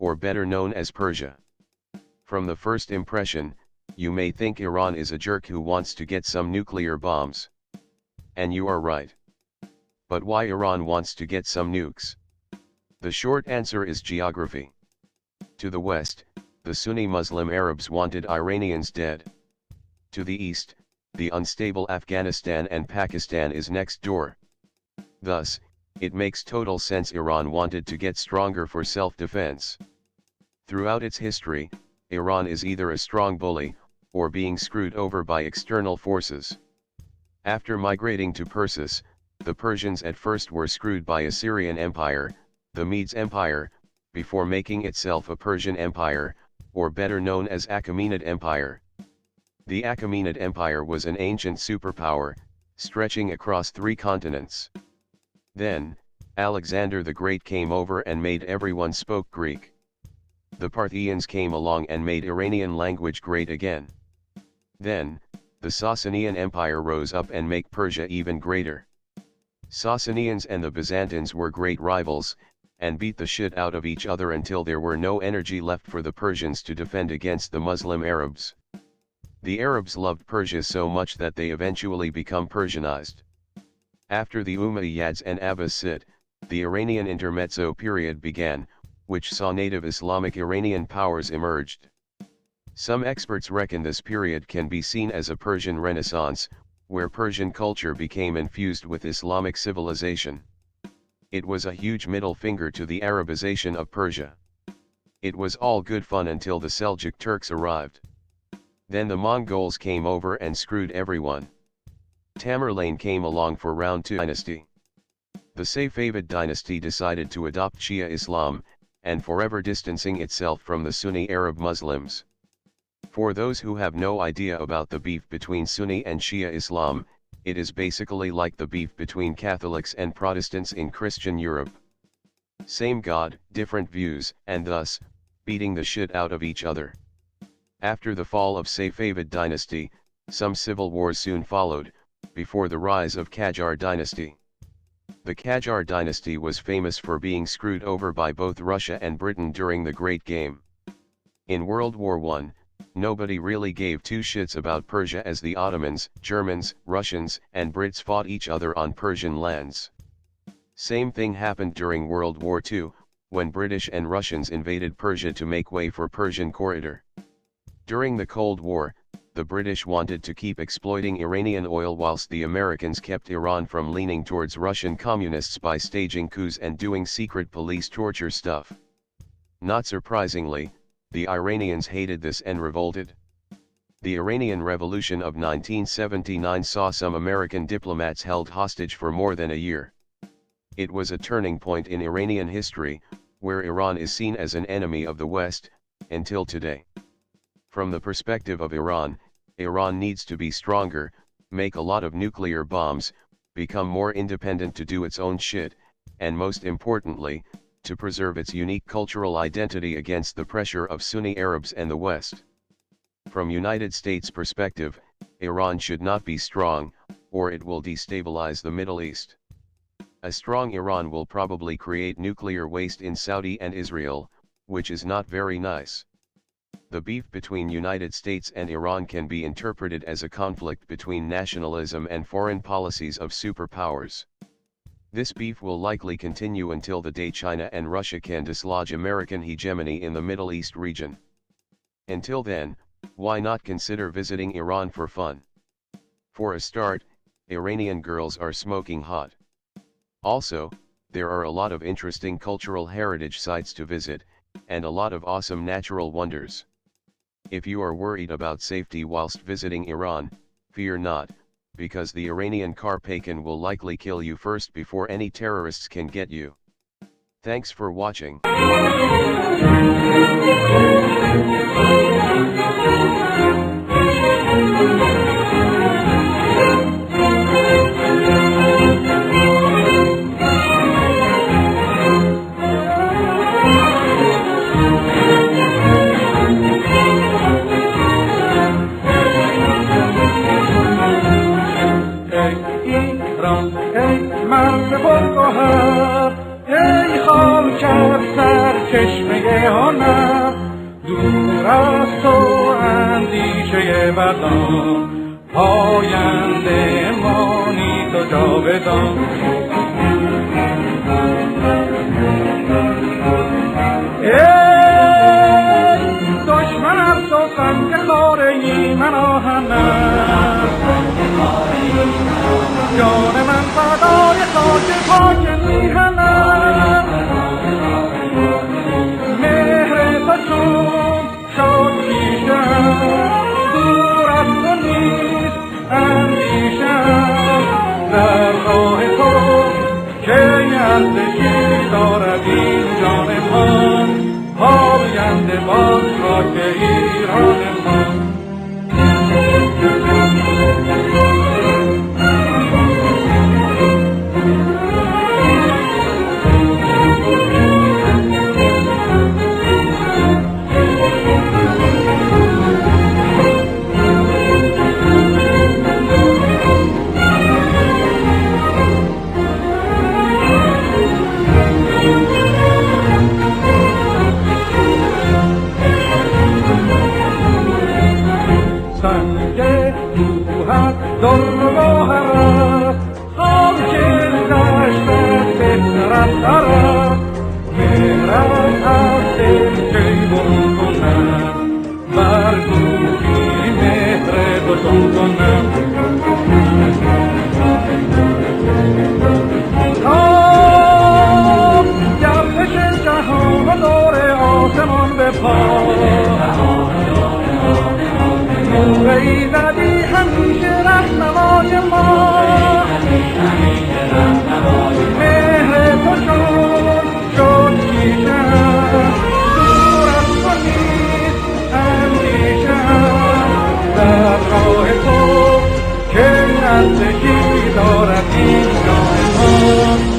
or better known as Persia. From the first impression, you may think Iran is a jerk who wants to get some nuclear bombs. And you are right. But why Iran wants to get some nukes? The short answer is geography. To the west, the Sunni Muslim Arabs wanted Iranians dead. To the east, the unstable Afghanistan and Pakistan is next door. Thus, it makes total sense Iran wanted to get stronger for self-defense. Throughout its history, Iran is either a strong bully, or being screwed over by external forces. After migrating to Persis, the Persians at first were screwed by Assyrian Empire, the Medes Empire, before making itself a Persian Empire, or better known as Achaemenid Empire. The Achaemenid Empire was an ancient superpower, stretching across 3 continents. Then, Alexander the Great came over and made everyone spoke Greek. The Parthians came along and made Iranian language great again. Then, the Sasanian Empire rose up and made Persia even greater. Sasanians and the Byzantines were great rivals, and beat the shit out of each other until there were no energy left for the Persians to defend against the Muslim Arabs. The Arabs loved Persia so much that they eventually become Persianized. After the Umayyads and Abbasid, the Iranian intermezzo period began, which saw native Islamic Iranian powers emerged. Some experts reckon this period can be seen as a Persian Renaissance, where Persian culture became infused with Islamic civilization. It was a huge middle finger to the Arabization of Persia. It was all good fun until the Seljuk Turks arrived. Then the Mongols came over and screwed everyone. Tamerlane came along for round 2 dynasty. The Safavid dynasty decided to adopt Shia Islam, and forever distancing itself from the Sunni Arab Muslims. For those who have no idea about the beef between Sunni and Shia Islam, it is basically like the beef between Catholics and Protestants in Christian Europe. Same God, different views, and thus, beating the shit out of each other. After the fall of Safavid dynasty, some civil wars soon followed, before the rise of Qajar dynasty. The Qajar dynasty was famous for being screwed over by both Russia and Britain during the Great Game. In World War I, nobody really gave 2 shits about Persia as the Ottomans, Germans, Russians, and Brits fought each other on Persian lands. Same thing happened during World War II, when British and Russians invaded Persia to make way for Persian corridor. During the Cold War, the British wanted to keep exploiting Iranian oil whilst the Americans kept Iran from leaning towards Russian communists by staging coups and doing secret police torture stuff. Not surprisingly, the Iranians hated this and revolted. The Iranian Revolution of 1979 saw some American diplomats held hostage for more than a year. It was a turning point in Iranian history, where Iran is seen as an enemy of the West, until today. From the perspective of Iran, Iran needs to be stronger, make a lot of nuclear bombs, become more independent to do its own shit, and most importantly, to preserve its unique cultural identity against the pressure of Sunni Arabs and the West. From United States perspective, Iran should not be strong, or it will destabilize the Middle East. A strong Iran will probably create nuclear waste in Saudi and Israel, which is not very nice. The beef between United States and Iran can be interpreted as a conflict between nationalism and foreign policies of superpowers. This beef will likely continue until the day China and Russia can dislodge American hegemony in the Middle East region. Until then, why not consider visiting Iran for fun? For a start, Iranian girls are smoking hot. Also, there are a lot of interesting cultural heritage sites to visit, and a lot of awesome natural wonders. If you are worried about safety whilst visiting Iran, fear not, because the Iranian Karpakan will likely kill you first before any terrorists can get you. Thanks for watching. ای مرد با ای خاک سر چشم جانم دور از تو اندیشه بدان پاینده مانی تو جاودان ای دشمن از تو سنگ خاره من آهنم جان من فدای خاک پاک میهنم مهر تو چون شد پیشم دور از تو نیست اندیشم در راه تو که ارزشی دارد این جان من پاینده باز خاک ایران من ایزدی همیشه رهنمای ما مهر تو چون شد پیشم دور از تو نیست اندیشم در راه تو که ارزشی دارد این جان ما